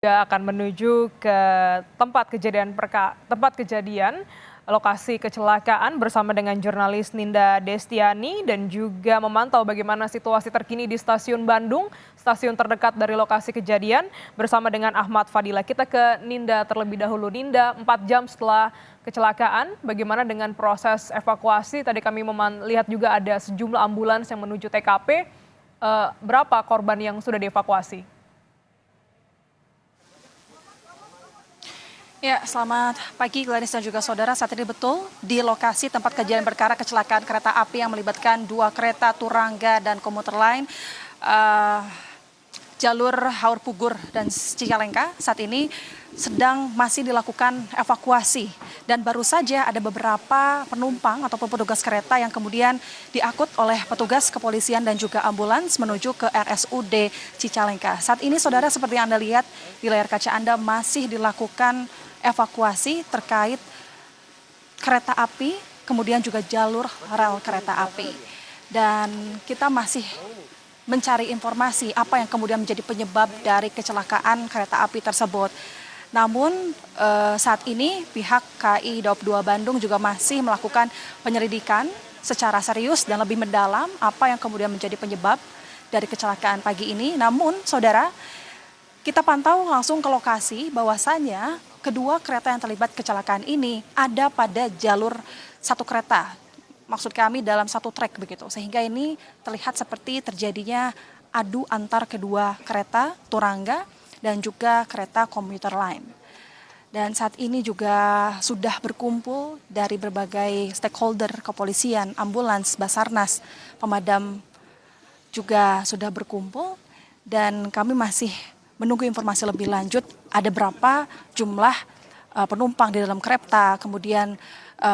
Juga akan menuju ke tempat kejadian lokasi kecelakaan bersama dengan jurnalis Ninda Destiani dan juga memantau bagaimana situasi terkini di Stasiun Bandung, stasiun terdekat dari lokasi kejadian bersama dengan Ahmad Fadila. Kita ke Ninda terlebih dahulu. Ninda, 4 jam setelah kecelakaan, bagaimana dengan proses evakuasi? Tadi kami lihat juga ada sejumlah ambulans yang menuju TKP. Berapa korban yang sudah dievakuasi? Ya, selamat pagi Gladys dan juga saudara. Saat ini betul di lokasi tempat kejadian perkara kecelakaan kereta api yang melibatkan 2 kereta Turangga dan komuter lain jalur Haur Pugur dan Cicalengka saat ini sedang masih dilakukan evakuasi dan baru saja ada beberapa penumpang ataupun petugas kereta yang kemudian diangkut oleh petugas kepolisian dan juga ambulans menuju ke RSUD Cicalengka. Saat ini saudara seperti yang Anda lihat di layar kaca Anda masih dilakukan evakuasi terkait kereta api, kemudian juga jalur rel kereta api. Dan kita masih mencari informasi apa yang kemudian menjadi penyebab dari kecelakaan kereta api tersebut. Namun saat ini pihak KAI Daob 2 Bandung juga masih melakukan penyelidikan secara serius dan lebih mendalam apa yang kemudian menjadi penyebab dari kecelakaan pagi ini. Namun saudara, kita pantau langsung ke lokasi bahwasannya kedua kereta yang terlibat kecelakaan ini ada pada jalur satu kereta. Maksud kami dalam satu trek begitu. Sehingga ini terlihat seperti terjadinya adu antar kedua kereta Turangga dan juga kereta komuter lain. Dan saat ini juga sudah berkumpul dari berbagai stakeholder kepolisian, ambulans, Basarnas, pemadam juga sudah berkumpul dan kami masih menunggu informasi lebih lanjut ada berapa jumlah penumpang di dalam kereta, kemudian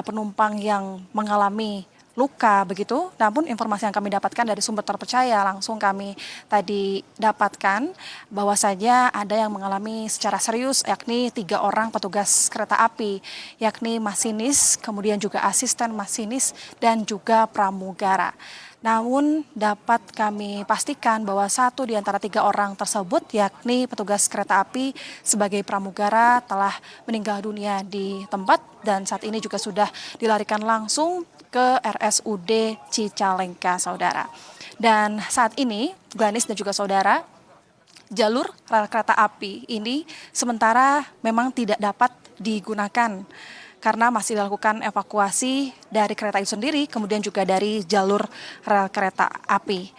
penumpang yang mengalami luka begitu. Namun informasi yang kami dapatkan dari sumber terpercaya langsung kami tadi dapatkan bahwasanya ada yang mengalami secara serius yakni 3 orang petugas kereta api, yakni masinis, kemudian juga asisten masinis dan juga pramugara. Namun dapat kami pastikan bahwa 1 di antara 3 orang tersebut yakni petugas kereta api sebagai pramugara telah meninggal dunia di tempat dan saat ini juga sudah dilarikan langsung ke RSUD Cicalengka saudara. Dan saat ini Gladys dan juga saudara, jalur rel kereta api ini sementara memang tidak dapat digunakan karena masih dilakukan evakuasi dari kereta itu sendiri, kemudian juga dari jalur rel kereta api.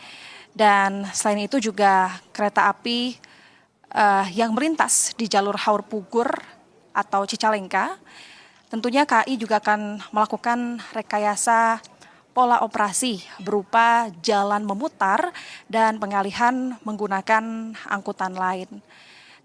Dan selain itu juga kereta api yang melintas di jalur Haur Pugur atau Cicalengka, tentunya KAI juga akan melakukan rekayasa pola operasi berupa jalan memutar dan pengalihan menggunakan angkutan lain.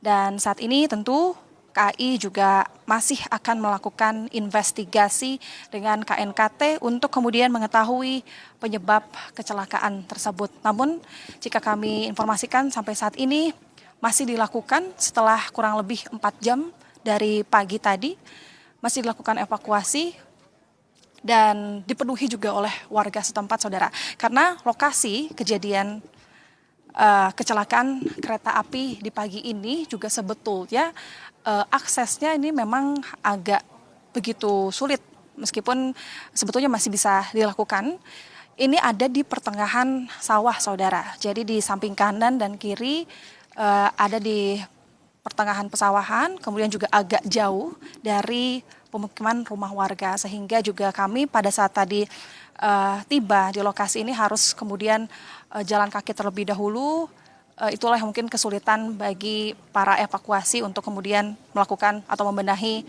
Dan saat ini tentu KAI juga masih akan melakukan investigasi dengan KNKT untuk kemudian mengetahui penyebab kecelakaan tersebut. Namun jika kami informasikan sampai saat ini masih dilakukan setelah kurang lebih 4 jam dari pagi tadi, masih dilakukan evakuasi dan dipenuhi juga oleh warga setempat saudara. Karena lokasi kejadian kecelakaan kereta api di pagi ini juga sebetulnya aksesnya ini memang agak begitu sulit meskipun sebetulnya masih bisa dilakukan. Ini ada di pertengahan sawah saudara. Jadi di samping kanan dan kiri ada di pertengahan pesawahan, kemudian juga agak jauh dari pemukiman rumah warga sehingga juga kami pada saat tadi tiba di lokasi ini harus kemudian jalan kaki terlebih dahulu. Itulah yang mungkin kesulitan bagi para evakuasi untuk kemudian melakukan atau membenahi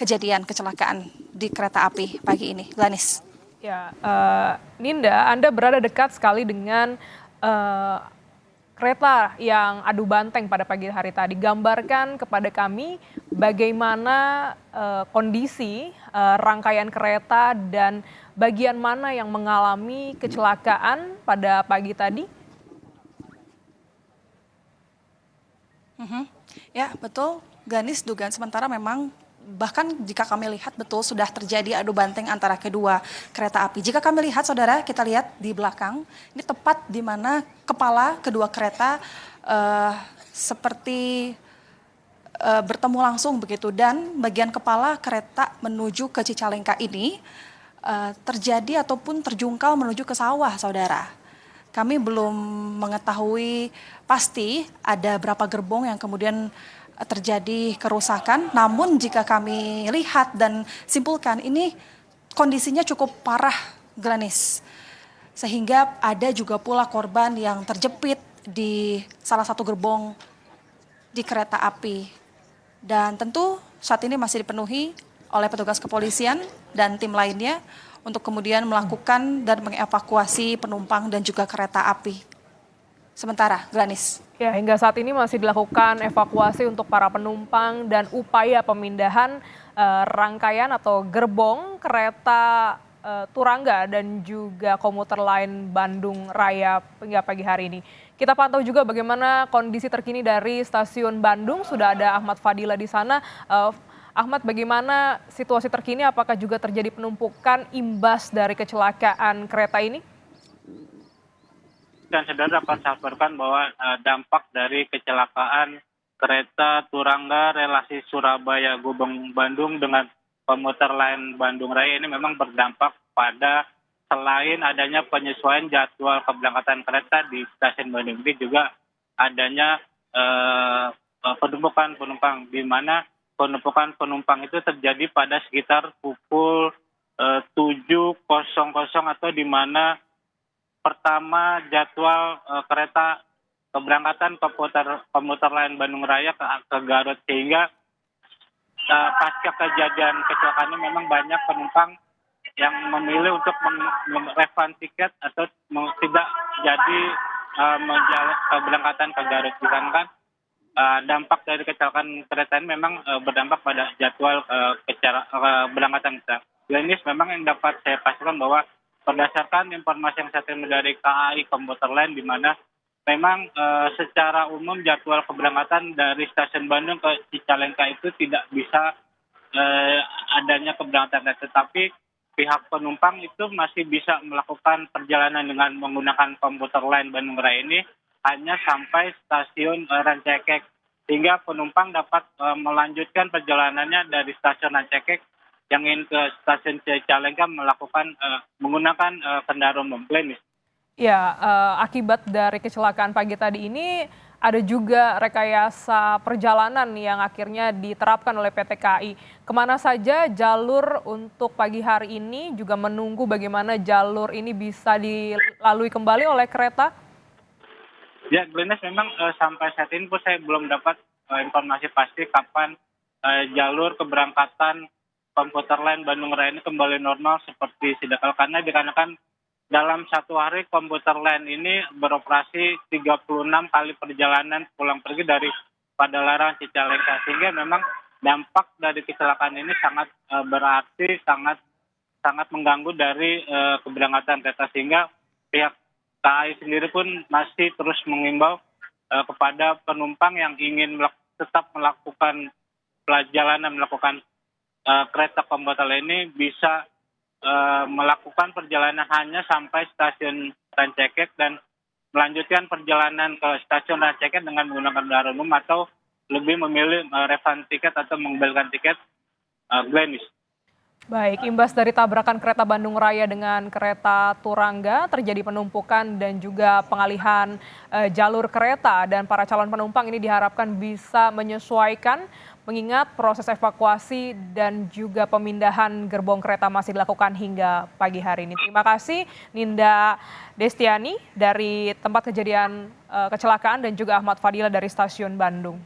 kejadian kecelakaan di kereta api pagi ini. Gladys. Ya, Ninda, Anda berada dekat sekali dengan kereta yang adu banteng pada pagi hari tadi. Gambarkan kepada kami bagaimana kondisi rangkaian kereta dan bagian mana yang mengalami kecelakaan pada pagi tadi. Ya betul, Gladys, dugaan sementara memang bahkan jika kami lihat betul sudah terjadi adu banteng antara kedua kereta api. Jika kami lihat saudara, kita lihat di belakang, ini tepat di mana kepala kedua kereta seperti bertemu langsung begitu, dan bagian kepala kereta menuju ke Cicalengka ini terjadi ataupun terjungkal menuju ke sawah, saudara. Kami belum mengetahui pasti ada berapa gerbong yang kemudian terjadi kerusakan, namun jika kami lihat dan simpulkan ini kondisinya cukup parah, Glenis. Sehingga ada juga pula korban yang terjepit di salah satu gerbong di kereta api. Dan tentu saat ini masih dipenuhi oleh petugas kepolisian dan tim lainnya untuk kemudian melakukan dan mengevakuasi penumpang dan juga kereta api. Sementara, Glenis. Ya, hingga saat ini masih dilakukan evakuasi untuk para penumpang dan upaya pemindahan rangkaian atau gerbong kereta Turangga dan juga komuter lain Bandung Raya hingga pagi hari ini. Kita pantau juga bagaimana kondisi terkini dari stasiun Bandung. Sudah ada Ahmad Fadila di sana. Ahmad, bagaimana situasi terkini? Apakah juga terjadi penumpukan imbas dari kecelakaan kereta ini? Dan saudara dapat saya laporkan bahwa dampak dari kecelakaan kereta Turangga relasi Surabaya Gubeng Bandung dengan komuter lain Bandung Raya ini memang berdampak pada selain adanya penyesuaian jadwal keberangkatan kereta di stasiun Bandung ini juga adanya penumpukan penumpang, di mana penumpukan penumpang itu terjadi pada sekitar pukul 7.00 atau di mana pertama jadwal kereta keberangkatan komuter lain Bandung Raya ke Garut, sehingga pasca kejadian kecelakaan ini memang banyak penumpang yang memilih untuk merefund tiket atau tidak jadi keberangkatan ke Garut. Dikarenakan dampak dari kecelakaan kereta ini memang berdampak pada jadwal keberangkatan kita. Ini memang yang dapat saya pastikan bahwa berdasarkan informasi yang saya terima dari KAI komuter lain, di mana memang secara umum jadwal keberangkatan dari stasiun Bandung ke Cicalengka itu tidak bisa adanya keberangkatan, tetapi pihak penumpang itu masih bisa melakukan perjalanan dengan menggunakan komuter lain Bandung Raya ini hanya sampai stasiun Rancaikek, sehingga penumpang dapat melanjutkan perjalanannya dari stasiun Rancaikek yang ingin ke stasiun Cicalengka menggunakan kendaraan umum. Glenis. Ya, akibat dari kecelakaan pagi tadi ini ada juga rekayasa perjalanan yang akhirnya diterapkan oleh PT KAI. Kemana saja jalur untuk pagi hari ini, juga menunggu bagaimana jalur ini bisa dilalui kembali oleh kereta? Ya, Glenis, memang sampai saat ini pun saya belum dapat informasi pasti kapan jalur keberangkatan komuter lain Bandung Raya ini kembali normal seperti sedia kala, karena dikarenakan dalam satu hari komuter lain ini beroperasi 36 kali perjalanan pulang pergi dari Padalarang Cicalengka, sehingga memang dampak dari kecelakaan ini sangat berarti, sangat mengganggu dari keberangkatan kereta, sehingga pihak KAI sendiri pun masih terus mengimbau kepada penumpang yang ingin tetap melakukan perjalanan melakukan kereta komuter lain ini bisa melakukan perjalanan hanya sampai stasiun Rancaikek dan melanjutkan perjalanan ke stasiun Rancaikek dengan menggunakan kendaraan umum, atau lebih memilih refund tiket atau mengembalikan tiket. Glenis. Baik, imbas dari tabrakan kereta Bandung Raya dengan kereta Turangga, terjadi penumpukan dan juga pengalihan jalur kereta, dan para calon penumpang ini diharapkan bisa menyesuaikan, mengingat proses evakuasi dan juga pemindahan gerbong kereta masih dilakukan hingga pagi hari ini. Terima kasih Ninda Destiani dari tempat kejadian kecelakaan dan juga Ahmad Fadila dari stasiun Bandung.